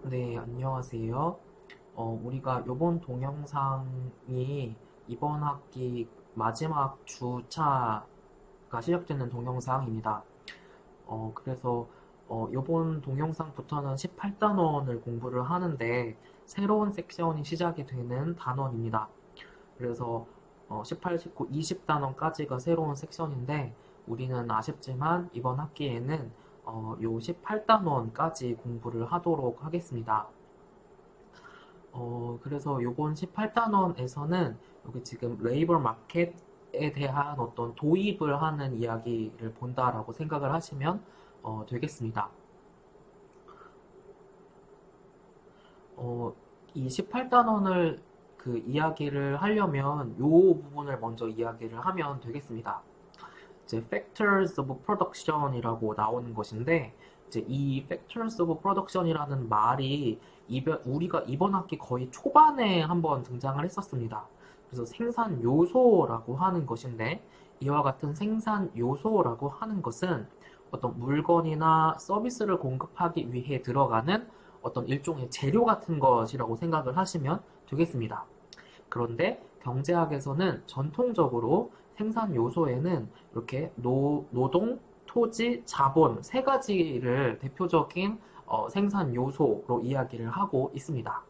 네, 안녕하세요. 우리가 이번 동영상이 이번 학기 마지막 주차가 시작되는 동영상입니다. 그래서 이번 동영상부터는 18단원을 공부를 하는데 새로운 섹션이 시작이 되는 단원입니다. 그래서 18, 19, 20단원까지가 새로운 섹션인데 우리는 아쉽지만 이번 학기에는 요 18단원까지 공부를 하도록 하겠습니다. 그래서 요번 18단원에서는 여기 지금 레이버 마켓에 대한 어떤 도입을 하는 이야기를 본다라고 생각을 하시면 되겠습니다. 이 18단원을 그 이야기를 하려면 요 부분을 먼저 이야기를 하면 되겠습니다. 이제 Factors of Production이라고 나오는 것인데 이제 이 Factors of Production이라는 말이 우리가 이번 학기 거의 초반에 한번 등장을 했었습니다. 그래서 생산 요소라고 하는 것인데 이와 같은 생산 요소라고 하는 것은 어떤 물건이나 서비스를 공급하기 위해 들어가는 어떤 일종의 재료 같은 것이라고 생각을 하시면 되겠습니다. 그런데 경제학에서는 전통적으로 생산 요소에는 이렇게 노동, 토지, 자본 세 가지를 대표적인 생산 요소로 이야기를 하고 있습니다.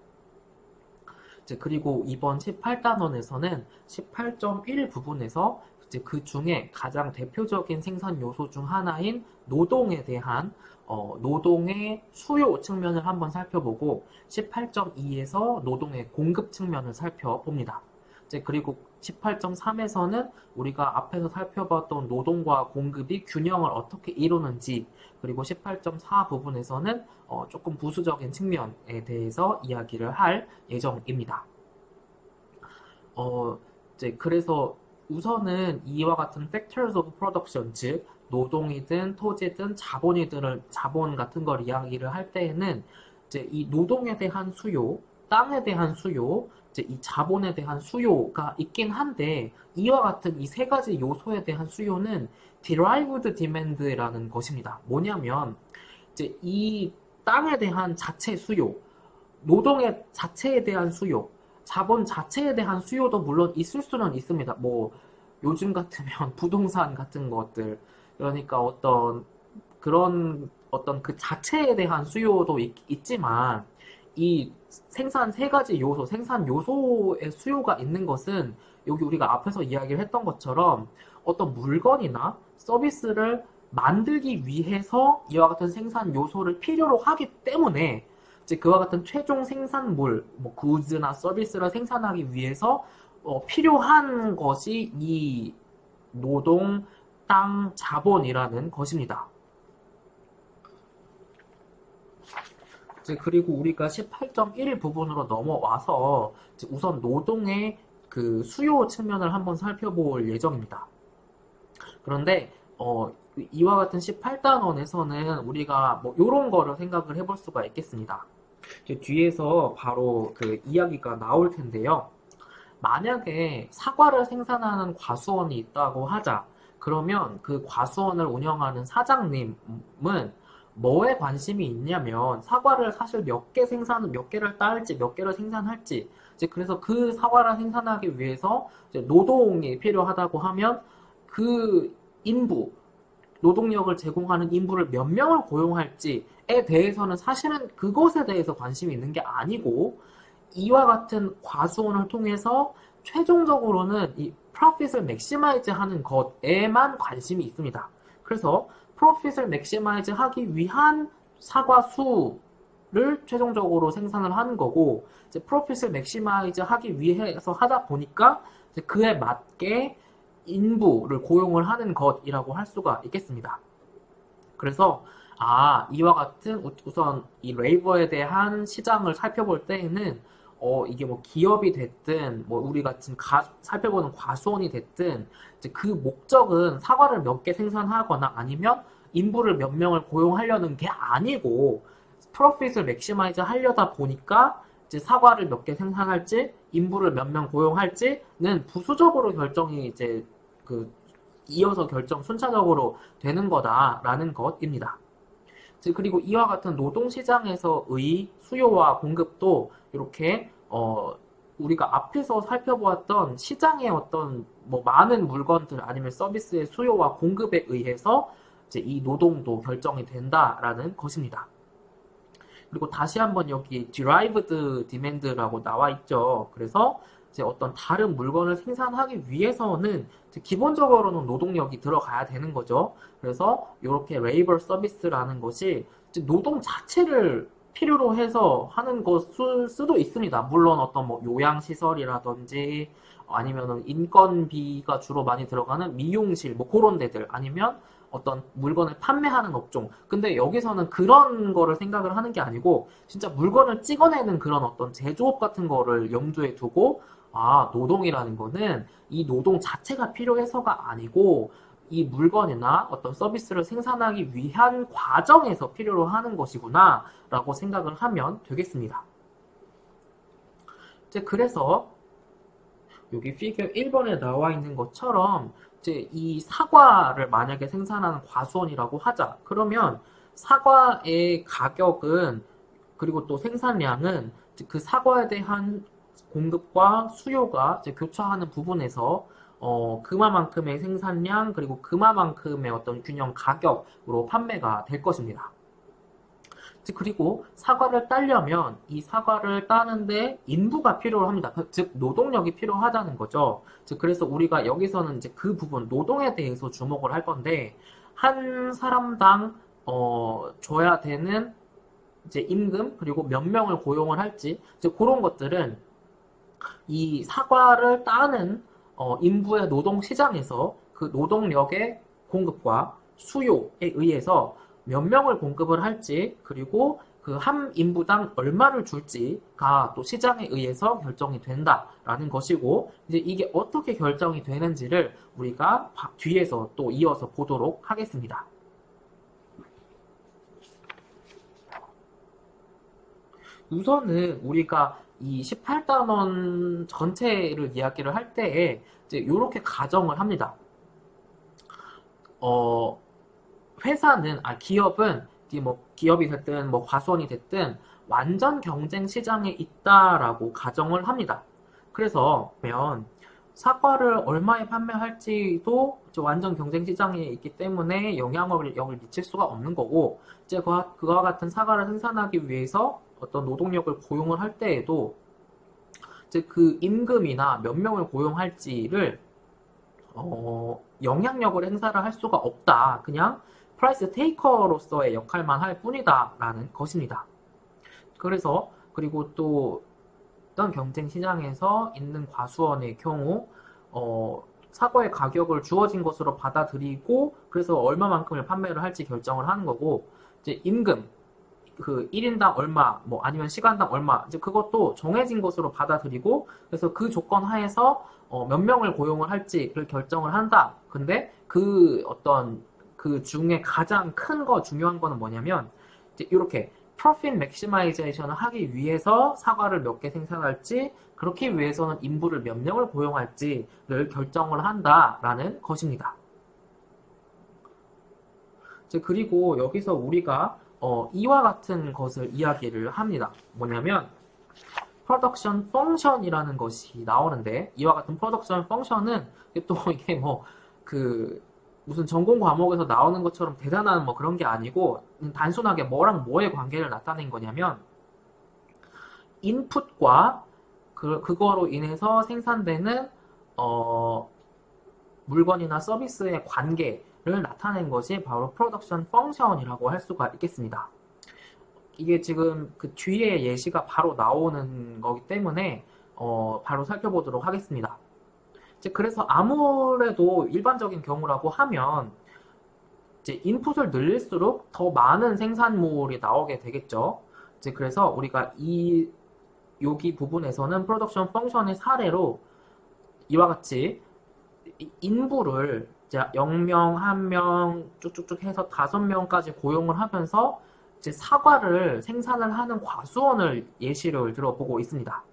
그리고 이번 18단원에서는 18.1 부분에서 이제 그 중에 가장 대표적인 생산 요소 중 하나인 노동에 대한 노동의 수요 측면을 한번 살펴보고 18.2에서 노동의 공급 측면을 살펴봅니다. 그리고 18.3에서는 우리가 앞에서 살펴봤던 노동과 공급이 균형을 어떻게 이루는지, 그리고 18.4 부분에서는 조금 부수적인 측면에 대해서 이야기를 할 예정입니다. 그래서 우선은 이와 같은 factors of production, 즉 노동이든 토지든 자본 같은 걸 이야기를 할 때에는 이제 이 노동에 대한 수요, 땅에 대한 수요, 이제 이 자본에 대한 수요가 있긴 한데 이와 같은 이 세 가지 요소에 대한 수요는 derived demand라는 것입니다. 뭐냐면 이제 이 땅에 대한 자체 수요, 노동의 자체에 대한 수요, 자본 자체에 대한 수요도 물론 있을 수는 있습니다. 뭐 요즘 같으면 부동산 같은 것들, 그러니까 그런 어떤 그 자체에 대한 수요도 있지만 이 생산 세 가지 요소, 생산 요소의 수요가 있는 것은 여기 우리가 앞에서 이야기를 했던 것처럼 어떤 물건이나 서비스를 만들기 위해서 이와 같은 생산 요소를 필요로 하기 때문에 이제 그와 같은 최종 생산물, 뭐 굿즈나 서비스를 생산하기 위해서 필요한 것이 이 노동, 땅, 자본이라는 것입니다. 그리고 우리가 18.1 부분으로 넘어와서 우선 노동의 그 수요 측면을 한번 살펴볼 예정입니다. 그런데 이와 같은 18단원에서는 우리가 뭐 이런 거를 생각을 해볼 수가 있겠습니다. 뒤에서 바로 그 이야기가 나올 텐데요. 만약에 사과를 생산하는 과수원이 있다고 하자. 그러면 그 과수원을 운영하는 사장님은 뭐에 관심이 있냐면 사과를 사실 몇 개를 딸지 몇 개를 생산할지 그래서 그 사과를 생산하기 위해서 노동이 필요하다고 하면 그 노동력을 제공하는 인부를 몇 명을 고용할지에 대해서는 사실은 그것에 대해서 관심이 있는 게 아니고 이와 같은 과수원을 통해서 최종적으로는 이 프로핏을 맥시마이즈 하는 것에만 관심이 있습니다. 그래서 프로핏을 맥시마이즈 하기 위한 사과 수를 최종적으로 생산을 하는 거고 이제 프로핏을 맥시마이즈 하기 위해서 하다 보니까 이제 그에 맞게 인부를 고용을 하는 것이라고 할 수가 있겠습니다. 그래서 이와 같은 우선 이 레이버에 대한 시장을 살펴볼 때에는 이게 뭐 기업이 됐든 뭐 우리가 지금 살펴보는 과수원이 됐든 이제 그 목적은 사과를 몇 개 생산하거나 아니면 인부를 몇 명을 고용하려는 게 아니고 프로핏을 맥시마이즈 하려다 보니까 이제 사과를 몇 개 생산할지 인부를 몇 명 고용할지는 부수적으로 결정이 이제 그 이어서 순차적으로 되는 거다라는 것입니다. 그리고 이와 같은 노동시장에서의 수요와 공급도 이렇게 우리가 앞에서 살펴보았던 시장의 어떤 뭐 많은 물건들 아니면 서비스의 수요와 공급에 의해서 이제 이 노동도 결정이 된다라는 것입니다. 그리고 다시 한번 여기 derived demand라고 나와 있죠. 그래서 이제 어떤 다른 물건을 생산하기 위해서는 기본적으로는 노동력이 들어가야 되는 거죠. 그래서 이렇게 labor service라는 것이 노동 자체를 필요로 해서 하는 것일 수도 있습니다. 물론 어떤 뭐 요양시설이라든지 아니면은 인건비가 주로 많이 들어가는 미용실 뭐 그런 데들 아니면 어떤 물건을 판매하는 업종. 근데 여기서는 그런 거를 생각을 하는 게 아니고 진짜 물건을 찍어내는 그런 어떤 제조업 같은 거를 염두에 두고 노동이라는 거는 이 노동 자체가 필요해서가 아니고 이 물건이나 어떤 서비스를 생산하기 위한 과정에서 필요로 하는 것이구나 라고 생각을 하면 되겠습니다. 이제 그래서 여기 피겨 1번에 나와 있는 것처럼 이제 이 사과를 만약에 생산하는 과수원이라고 하자. 그러면 사과의 가격은 그리고 또 생산량은 그 사과에 대한 공급과 수요가 이제 교차하는 부분에서 그만큼의 생산량 그리고 그만큼의 어떤 균형 가격으로 판매가 될 것입니다. 그리고 사과를 따려면 이 사과를 따는데 인부가 필요합니다. 즉 노동력이 필요하다는 거죠. 그래서 우리가 여기서는 이제 그 부분 노동에 대해서 주목을 할 건데 한 사람당 줘야 되는 이제 임금 그리고 몇 명을 고용을 할지 이제 그런 것들은 이 사과를 따는 인부의 노동 시장에서 그 노동력의 공급과 수요에 의해서 몇 명을 공급을 할지 그리고 그 한 인부당 얼마를 줄지가 또 시장에 의해서 결정이 된다라는 것이고 이제 이게 어떻게 결정이 되는지를 우리가 뒤에서 또 이어서 보도록 하겠습니다. 우선은 우리가 이 18단원 전체를 이야기를 할 때에 이제 이렇게 가정을 합니다. 기업은 뭐 기업이 됐든 뭐 과수원이 됐든 완전 경쟁 시장에 있다라고 가정을 합니다. 그래서 사과를 얼마에 판매할지도 완전 경쟁 시장에 있기 때문에 영향력을 미칠 수가 없는 거고 이제 그와 같은 사과를 생산하기 위해서 어떤 노동력을 고용을 할 때에도 이제 그 임금이나 몇 명을 고용할지를 영향력을 행사를 할 수가 없다. 그냥 프라이스 테이커로서의 역할만 할 뿐이다 라는 것입니다. 그래서 그리고 또 어떤 경쟁 시장에서 있는 과수원의 경우 사과의 가격을 주어진 것으로 받아들이고 그래서 얼마만큼을 판매를 할지 결정을 하는 거고 이제 임금 그 1인당 얼마 뭐 아니면 시간당 얼마 이제 그것도 정해진 것으로 받아들이고 그래서 그 조건 하에서 몇 명을 고용을 할지를 결정을 한다. 근데 그 어떤 그 중에 가장 큰 거 중요한 거는 뭐냐면 이제 이렇게 profit maximization을 하기 위해서 사과를 몇 개 생산할지 그렇기 위해서는 인부를 몇 명을 고용할지를 결정을 한다라는 것입니다. 이제 그리고 여기서 우리가 이와 같은 것을 이야기를 합니다. 뭐냐면 프로덕션 펑션이라는 것이 나오는데 이와 같은 프로덕션 펑션은 또 이게 뭐 그 무슨 전공 과목에서 나오는 것처럼 대단한 뭐 그런 게 아니고 단순하게 뭐랑 뭐의 관계를 나타낸 거냐면 인풋과 그거로 인해서 생산되는 물건이나 서비스의 관계를 나타낸 것이 바로 프로덕션 펑션이라고 할 수가 있겠습니다. 이게 지금 그 뒤에 예시가 바로 나오는 거기 때문에 바로 살펴보도록 하겠습니다. 그래서 아무래도 일반적인 경우라고 하면 이제 인풋을 늘릴수록 더 많은 생산물이 나오게 되겠죠. 그래서 우리가 여기 부분에서는 프로덕션 펑션의 사례로 이와 같이 인부를 0명, 1명 쭉쭉쭉 해서 5명까지 고용을 하면서 이제 사과를 생산을 하는 과수원을 예시를 들어보고 있습니다.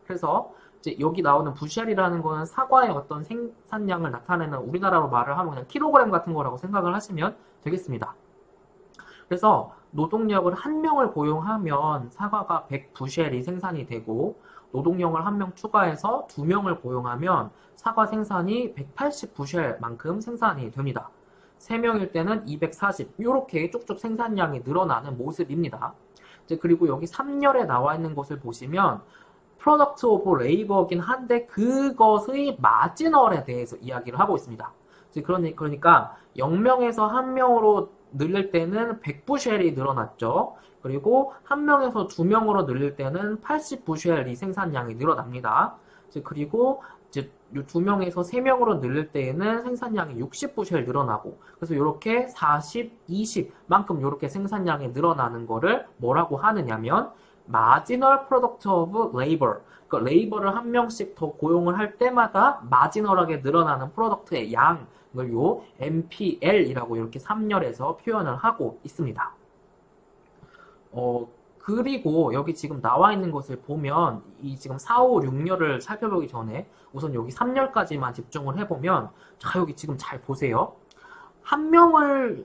그래서 이제 여기 나오는 부샬이라는 거는 사과의 어떤 생산량을 나타내는 우리나라로 말을 하면 그냥 킬로그램 같은 거라고 생각을 하시면 되겠습니다. 그래서 노동력을 한 명을 고용하면 사과가 100부쉘이 생산이 되고 노동력을 한 명 추가해서 2명을 고용하면 사과 생산이 180부쉘만큼 생산이 됩니다. 3명일 때는 240 이렇게 쭉쭉 생산량이 늘어나는 모습입니다. 이제 그리고 여기 3열에 나와 있는 것을 보시면 프로덕트 오브 레이버긴 한데 그것의 마지널에 대해서 이야기를 하고 있습니다. 그러니까 0명에서 1명으로 늘릴 때는 100부쉘이 늘어났죠. 그리고 1명에서 2명으로 늘릴 때는 80부쉘이 생산량이 늘어납니다. 그리고 이제 2명에서 3명으로 늘릴 때에는 생산량이 60부쉘 늘어나고 그래서 이렇게 40, 20만큼 이렇게 생산량이 늘어나는 거를 뭐라고 하느냐면 마지널 프로덕트 오브 레이버 그러니까 레이버를 한 명씩 더 고용을 할 때마다 마지널하게 늘어나는 프로덕트의 양을 요 MPL이라고 이렇게 3열에서 표현을 하고 있습니다. 그리고 여기 지금 나와 있는 것을 보면 이 지금 4, 5, 6열을 살펴보기 전에 우선 여기 3열까지만 집중을 해보면 자 여기 지금 잘 보세요. 한 명이었다가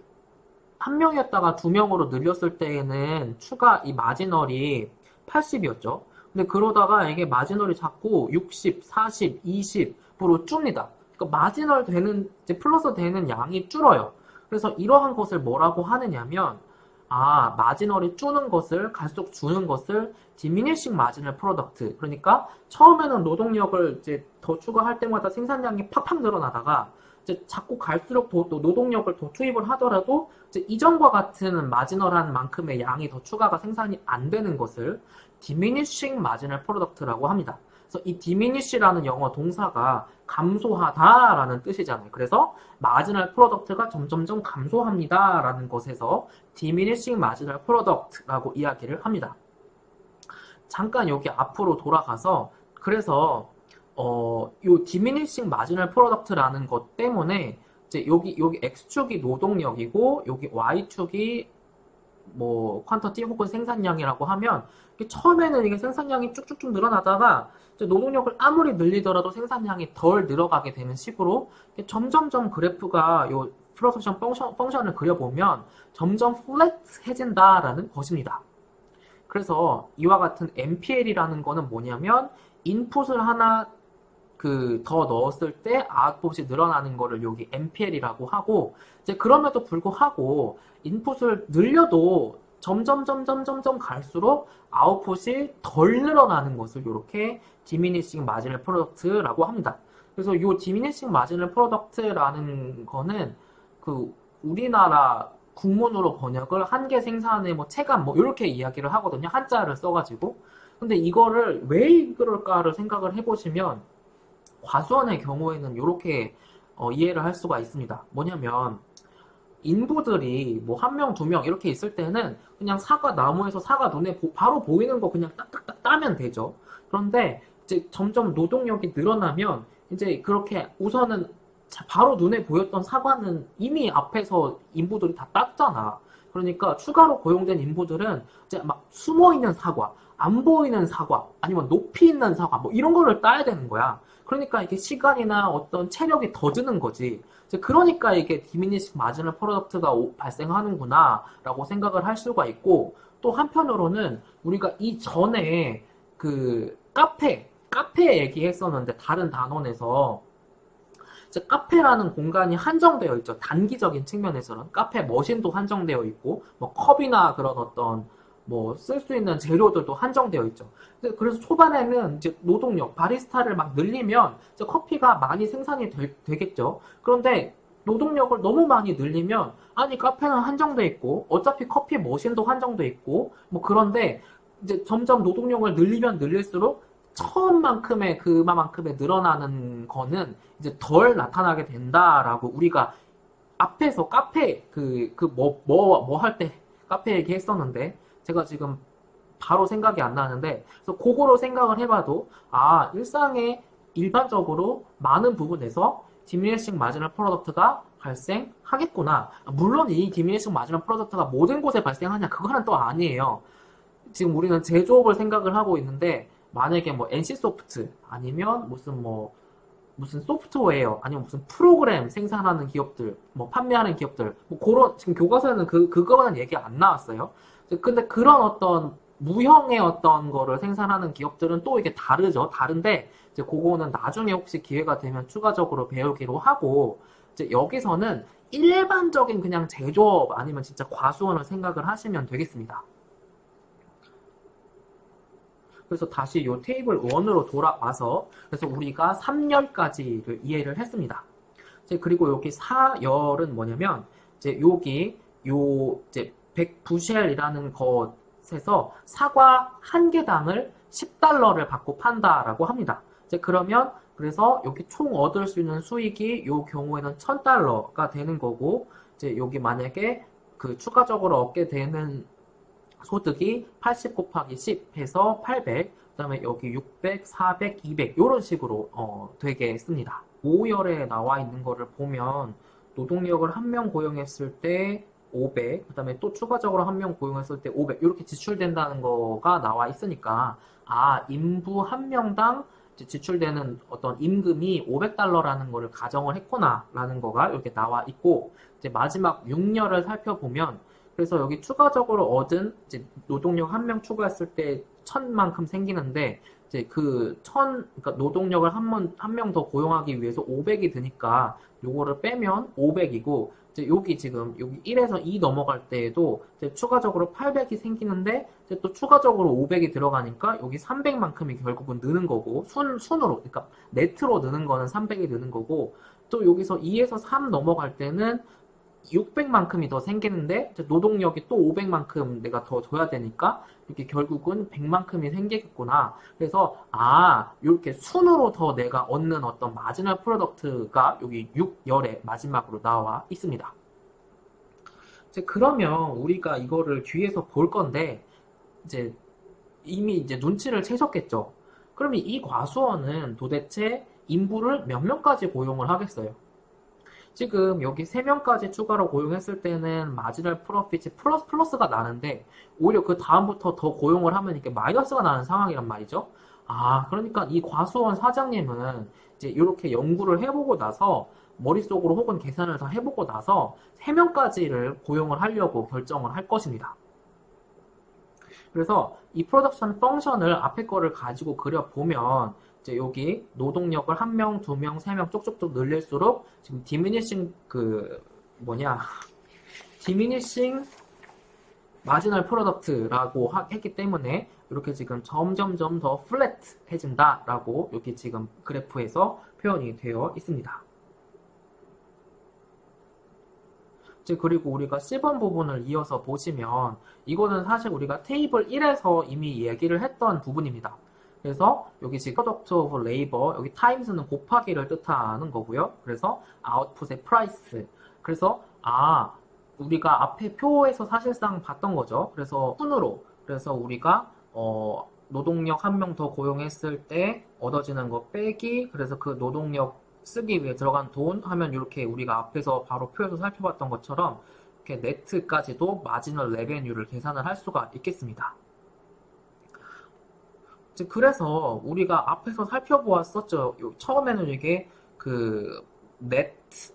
2명으로 늘렸을 때에는 추가 이 마지널이 80이었죠. 근데 그러다가 이게 마지널이 자꾸 60, 40, 20으로 줍니다. 그러니까 마지널 되는 이제 플러스 되는 양이 줄어요. 그래서 이러한 것을 뭐라고 하느냐면 마지널이 줄는 것을 갈수록 주는 것을 디미니싱 마지널 프로덕트 그러니까 처음에는 노동력을 이제 더 추가할 때마다 생산량이 팍팍 늘어나다가 이제 자꾸 갈수록 또 노동력을 더 투입을 하더라도 이제 이전과 같은 마지널한 만큼의 양이 더 추가가 생산이 안 되는 것을 디미니싱 마지널 프로덕트라고 합니다. 그래서 이 diminish라는 영어 동사가 감소하다라는 뜻이잖아요. 그래서 마지널 프로덕트가 점점점 감소합니다라는 것에서 diminishing marginal product라고 이야기를 합니다. 잠깐 여기 앞으로 돌아가서 그래서 요 diminishing marginal product라는 것 때문에 이제 여기 x축이 노동력이고 여기 y축이 뭐 퀀터티 혹은 생산량이라고 하면 처음에는 이게 생산량이 쭉쭉쭉 늘어나다가 노동력을 아무리 늘리더라도 생산량이 덜 늘어가게 되는 식으로 점점점 그래프가 요 프로덕션 펑션을 그려보면 점점 플랫해진다라는 것입니다. 그래서 이와 같은 MPL이라는 거는 뭐냐면 인풋을 하나 더 넣었을 때 아웃풋이 늘어나는 거를 여기 MPL이라고 하고 이제 그럼에도 불구하고 인풋을 늘려도 점점 갈수록 아웃풋이 덜 늘어나는 것을 이렇게 diminishing marginal product라고 합니다. 그래서 이 diminishing marginal product라는 거는 우리나라 국문으로 번역을 한계 생산의 뭐 체감 뭐 이렇게 이야기를 하거든요. 한자를 써가지고. 근데 이거를 왜 그럴까를 생각을 해보시면 과수원의 경우에는 이렇게 이해를 할 수가 있습니다. 뭐냐면 인부들이 뭐 1명, 2명 이렇게 있을 때는 그냥 사과 나무에서 사과 눈에 바로 보이는 거 그냥 딱딱딱 따면 되죠. 그런데 이제 점점 노동력이 늘어나면 이제 그렇게 우선은 바로 눈에 보였던 사과는 이미 앞에서 인부들이 다 땄잖아. 그러니까 추가로 고용된 인부들은 이제 막 숨어 있는 사과, 안 보이는 사과, 아니면 높이 있는 사과, 뭐 이런 거를 따야 되는 거야. 그러니까 이게 시간이나 어떤 체력이 더 드는 거지. 그러니까 이게 디미니싱 마지널 프로덕트가 발생하는구나 라고 생각을 할 수가 있고 또 한편으로는 우리가 이전에 카페 얘기했었는데 다른 단원에서 카페라는 공간이 한정되어 있죠. 단기적인 측면에서는 카페 머신도 한정되어 있고 뭐 컵이나 그런 어떤 뭐 쓸 수 있는 재료들도 한정되어 있죠. 그래서 초반에는 이제 노동력, 바리스타를 막 늘리면 이제 커피가 많이 생산이 되겠죠. 그런데 노동력을 너무 많이 늘리면 아니 카페는 한정돼 있고 어차피 커피 머신도 한정돼 있고 뭐 그런데 이제 점점 노동력을 늘리면 늘릴수록 처음만큼의 그만큼의 늘어나는 거는 이제 덜 나타나게 된다라고 우리가 앞에서 카페 뭐 할 때 카페 얘기했었는데 제가 지금 바로 생각이 안 나는데 그래서 그거로 생각을 해봐도 일상에 일반적으로 많은 부분에서 디미니싱 마지널 프로덕트가 발생하겠구나. 물론 이 디미니싱 마지널 프로덕트가 모든 곳에 발생하냐 그거는 또 아니에요. 지금 우리는 제조업을 생각을 하고 있는데 만약에 뭐 NC소프트 아니면 무슨 뭐 무슨 소프트웨어 아니면 무슨 프로그램 생산하는 기업들, 뭐 판매하는 기업들, 뭐 그런 지금 교과서에는 그거는 얘기 안 나왔어요. 근데 그런 어떤 무형의 어떤 거를 생산하는 기업들은 또 이게 다르죠. 다른데 이제 그거는 나중에 혹시 기회가 되면 추가적으로 배우기로 하고 이제 여기서는 일반적인 그냥 제조업 아니면 진짜 과수원을 생각을 하시면 되겠습니다. 그래서 다시 이 테이블 1으로 돌아와서 그래서 우리가 3열까지를 이해를 했습니다. 이제 그리고 여기 4열은 뭐냐면 이제 여기 요 이제 100부쉘이라는 것에서 사과 한 개당을 10달러를 받고 판다라고 합니다. 이제 그러면 그래서 여기 총 얻을 수 있는 수익이 요 경우에는 1000달러가 되는 거고 이제 여기 만약에 그 추가적으로 얻게 되는 소득이 80 곱하기 10 해서 800, 그 다음에 여기 600, 400, 200 이런 식으로 되겠습니다. 5열에 나와 있는 거를 보면 노동력을 한 명 고용했을 때 500, 그 다음에 또 추가적으로 한 명 고용했을 때 500 이렇게 지출된다는 거가 나와 있으니까 인부 한 명당 지출되는 어떤 임금이 500달러라는 거를 가정을 했구나라는 거가 이렇게 나와 있고 이제 마지막 6열을 살펴보면 그래서 여기 추가적으로 얻은 이제 노동력 한 명 추가했을 때 1000만큼 생기는데 이제 그러니까 노동력을 한 명 더 고용하기 위해서 500이 드니까 요거를 빼면 500이고 이제 여기 지금 여기 1에서 2 넘어갈 때에도 이제 추가적으로 800이 생기는데 이제 또 추가적으로 500이 들어가니까 여기 300만큼이 결국은 느는 거고 순으로 그러니까 네트로 느는 거는 300이 느는 거고 또 여기서 2에서 3 넘어갈 때는 600만큼이 더 생기는데 노동력이 또 500만큼 내가 더 줘야 되니까 이렇게 결국은 100만큼이 생기겠구나. 그래서 이렇게 순으로 더 내가 얻는 어떤 마지널 프로덕트가 여기 6열의 마지막으로 나와 있습니다. 이제 그러면 우리가 이거를 뒤에서 볼 건데 이제 이미 이제 눈치를 채셨겠죠. 그러면 이 과수원은 도대체 인부를 몇 명까지 고용을 하겠어요? 지금 여기 3명까지 추가로 고용했을 때는 마지널 프로핏이 플러스가 나는데 오히려 그 다음부터 더 고용을 하면 이게 마이너스가 나는 상황이란 말이죠. 그러니까 이 과수원 사장님은 이제 이렇게 연구를 해보고 나서 머릿속으로 혹은 계산을 다 해보고 나서 3명까지를 고용을 하려고 결정을 할 것입니다. 그래서 이 프로덕션 펑션을 앞에 거를 가지고 그려보면 이제 여기 노동력을 1명, 2명, 3명 쪽쪽쪽 늘릴수록 지금 디미니싱 마지널 프로덕트라고 했기 때문에 이렇게 지금 점점점 더 플랫해진다라고 여기 지금 그래프에서 표현이 되어 있습니다. 그리고 우리가 10번 부분을 이어서 보시면 이거는 사실 우리가 테이블 1에서 이미 얘기를 했던 부분입니다. 그래서 여기 지금 product of labor, 여기 times는 곱하기를 뜻하는 거고요. 그래서 output의 price. 그래서 우리가 앞에 표에서 사실상 봤던 거죠. 그래서 순으로. 그래서 우리가 노동력 1명 더 고용했을 때 얻어지는 거 빼기. 그래서 그 노동력 쓰기 위해 들어간 돈 하면 이렇게 우리가 앞에서 바로 표에서 살펴봤던 것처럼 이렇게 네트까지도 마지널 레베뉴를 계산을 할 수가 있겠습니다. 그래서 우리가 앞에서 살펴보았었죠. 처음에는 이게 그 네트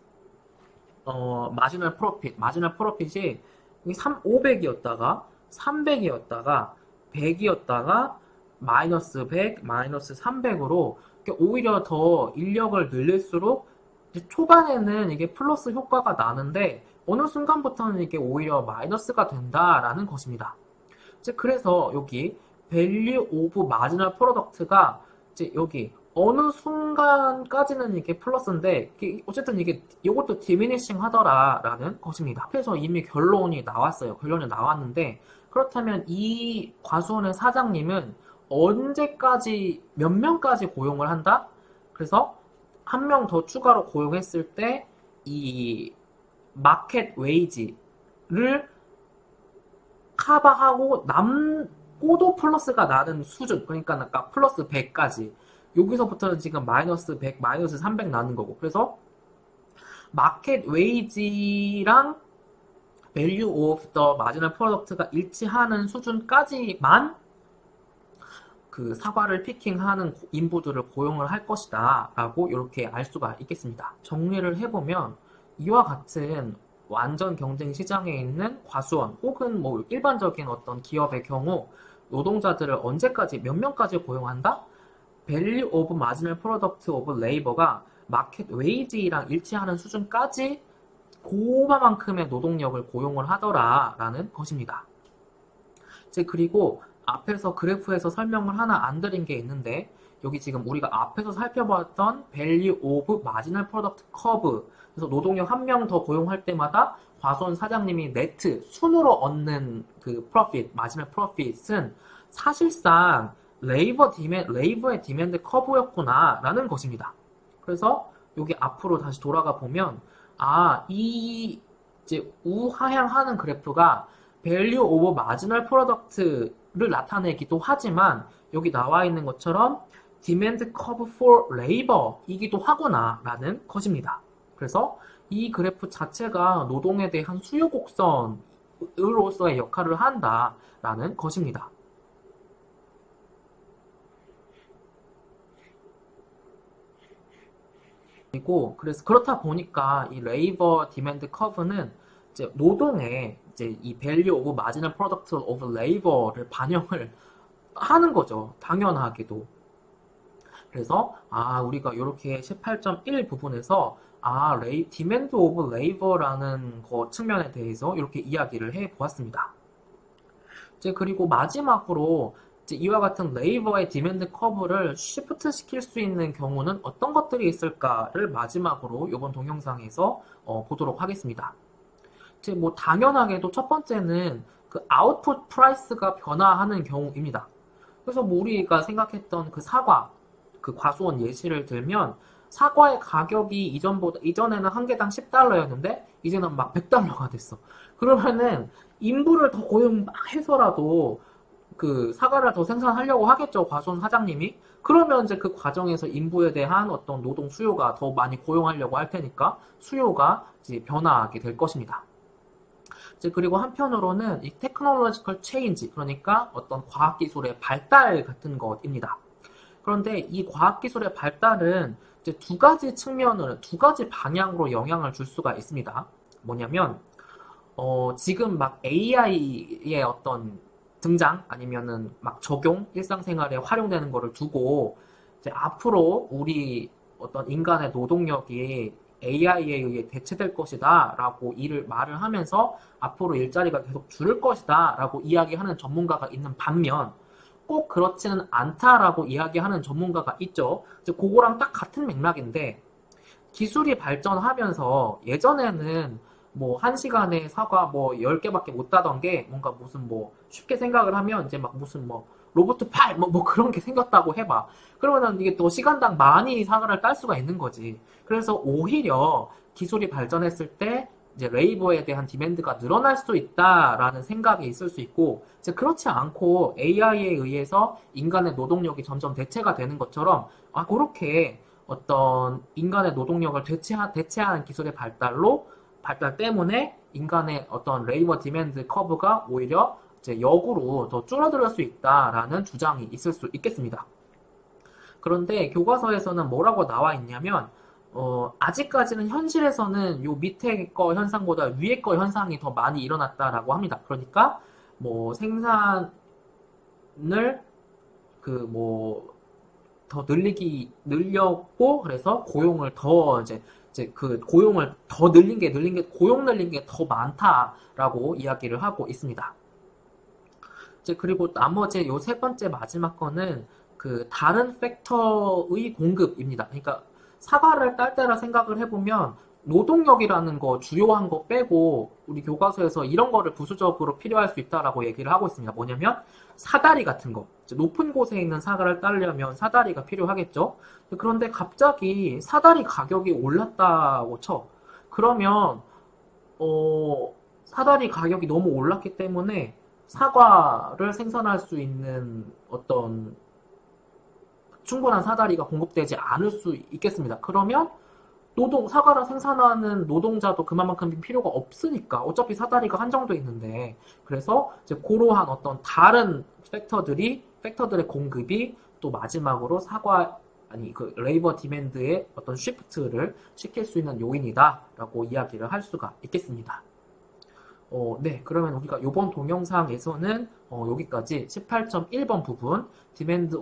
마지널 프로핏이 500이었다가 300이었다가 100이었다가 마이너스 100, 마이너스 300으로 오히려 더 인력을 늘릴수록 초반에는 이게 플러스 효과가 나는데 어느 순간부터는 이게 오히려 마이너스가 된다라는 것입니다. 그래서 여기 value of marginal product가 여기 어느 순간까지는 이게 플러스인데 어쨌든 이것도 diminishing 하더라라는 것입니다. 앞에서 이미 결론이 나왔어요. 결론이 나왔는데 그렇다면 이 과수원의 사장님은 언제까지 몇 명까지 고용을 한다? 그래서 1명 더 추가로 고용했을 때 이 마켓 웨이지를 커버하고 남고도 플러스가 나는 수준, 그러니까 아까 플러스 100까지 여기서부터는 지금 마이너스 100, 마이너스 300 나는 거고 그래서 마켓 웨이지랑 value of the marginal product가 일치하는 수준까지만 그 사과를 피킹하는 인부들을 고용을 할 것이다 라고 이렇게 알 수가 있겠습니다. 정리를 해보면 이와 같은 완전 경쟁 시장에 있는 과수원 혹은 뭐 일반적인 어떤 기업의 경우 노동자들을 언제까지 몇 명까지 고용한다? Value of Marginal Product of Labor가 마켓 웨이지랑 일치하는 수준까지 그만큼의 노동력을 고용을 하더라라는 것입니다. 이제 그리고 앞에서 그래프에서 설명을 하나 안 드린 게 있는데 여기 지금 우리가 앞에서 살펴봤던 Value of Marginal Product Curve 그래서 노동력 한 명 더 고용할 때마다 과수원 사장님이 네트 순으로 얻는 그 프로핏, 마지막 프로핏은 사실상 레이버의 디맨드 커브였구나 라는 것입니다. 그래서 여기 앞으로 다시 돌아가 보면 이 이제 우하향하는 그래프가 Value over Marginal Product를 나타내기도 하지만 여기 나와 있는 것처럼 Demand Curve for Labor 이기도 하구나 라는 것입니다. 그래서 이 그래프 자체가 노동에 대한 수요 곡선으로서의 역할을 한다 라는 것입니다. 그리고 그래서 그렇다 보니까 이 레이버 디맨드 커브는 이제 노동에 이제 이 밸류 오브 마지널 프로덕트 오브 레이버를 반영을 하는 거죠. 당연하게도. 그래서 우리가 이렇게 18.1 부분에서 디맨드 오브 레이버라는 거 측면에 대해서 이렇게 이야기를 해 보았습니다. 이제 그리고 마지막으로 이제 이와 같은 레이버의 디맨드 커브를 시프트 시킬 수 있는 경우는 어떤 것들이 있을까를 마지막으로 이번 동영상에서 보도록 하겠습니다. 이제 뭐 당연하게도 첫 번째는 그 아웃풋 프라이스가 변화하는 경우입니다. 그래서 뭐 우리가 생각했던 그 사과, 그 과수원 예시를 들면 사과의 가격이 이전에는 한 개당 10달러였는데 이제는 막 100달러가 됐어. 그러면은 인부를 더 고용해서라도 그 사과를 더 생산하려고 하겠죠, 과수원 사장님이. 그러면 이제 그 과정에서 인부에 대한 어떤 노동 수요가 더 많이 고용하려고 할 테니까 수요가 이제 변화하게 될 것입니다. 이제 그리고 한편으로는 이 테크놀로지컬 체인지, 그러니까 어떤 과학기술의 발달 같은 것입니다. 그런데 이 과학기술의 발달은 이제 두 가지 방향으로 영향을 줄 수가 있습니다. 뭐냐면, 지금 막 AI의 어떤 등장 아니면은 막 적용, 일상생활에 활용되는 거를 두고 이제 앞으로 우리 어떤 인간의 노동력이 AI에 의해 대체될 것이다 라고 말을 하면서 앞으로 일자리가 계속 줄을 것이다 라고 이야기하는 전문가가 있는 반면 꼭 그렇지는 않다라고 이야기하는 전문가가 있죠. 이제 그거랑 딱 같은 맥락인데 기술이 발전하면서 예전에는 뭐, 1시간에 사과 뭐, 10개밖에 못 따던 게, 뭔가 무슨 뭐, 쉽게 생각을 하면, 이제 막 무슨 뭐, 로봇 팔, 뭐 그런 게 생겼다고 해봐. 그러면은 이게 또 시간당 많이 사과를 딸 수가 있는 거지. 그래서 오히려 기술이 발전했을 때, 이제 레이버에 대한 디맨드가 늘어날 수 있다라는 생각이 있을 수 있고, 이제 그렇지 않고 AI에 의해서 인간의 노동력이 점점 대체가 되는 것처럼, 그렇게 어떤 인간의 노동력을 대체하는 기술의 발달 때문에 인간의 어떤 레이버 디맨드 커브가 오히려 이제 역으로 더 줄어들 수 있다라는 주장이 있을 수 있겠습니다. 그런데 교과서에서는 뭐라고 나와 있냐면 아직까지는 현실에서는 요 밑에 거 현상보다 위에 거 현상이 더 많이 일어났다라고 합니다. 그러니까 뭐 생산을 더 늘려고 그래서 고용을 더 그 고용을 더 고용 늘린 게 더 많다라고 이야기를 하고 있습니다. 이제 그리고 나머지 요 세 번째 마지막 거는 그 다른 팩터의 공급입니다. 그러니까 사과를 딸 때라 생각을 해보면 노동력이라는 거 주요한 거 빼고 우리 교과서에서 이런 거를 부수적으로 필요할 수 있다라고 얘기를 하고 있습니다. 뭐냐면 사다리 같은 거. 높은 곳에 있는 사과를 따려면 사다리가 필요하겠죠. 그런데 갑자기 사다리 가격이 올랐다고 쳐. 그러면 사다리 가격이 너무 올랐기 때문에 사과를 생산할 수 있는 어떤 충분한 사다리가 공급되지 않을 수 있겠습니다. 그러면 사과를 생산하는 노동자도 그만큼 필요가 없으니까 어차피 사다리가 한정돼 있는데 그래서 이제 그러한 어떤 다른 팩터들이 팩터들의 공급이 또 마지막으로 그 레이버 디맨드의 어떤 쉬프트를 시킬 수 있는 요인이다라고 이야기를 할 수가 있겠습니다. 네, 그러면 우리가 이번 동영상에서는 여기까지 18.1번 부분 디맨드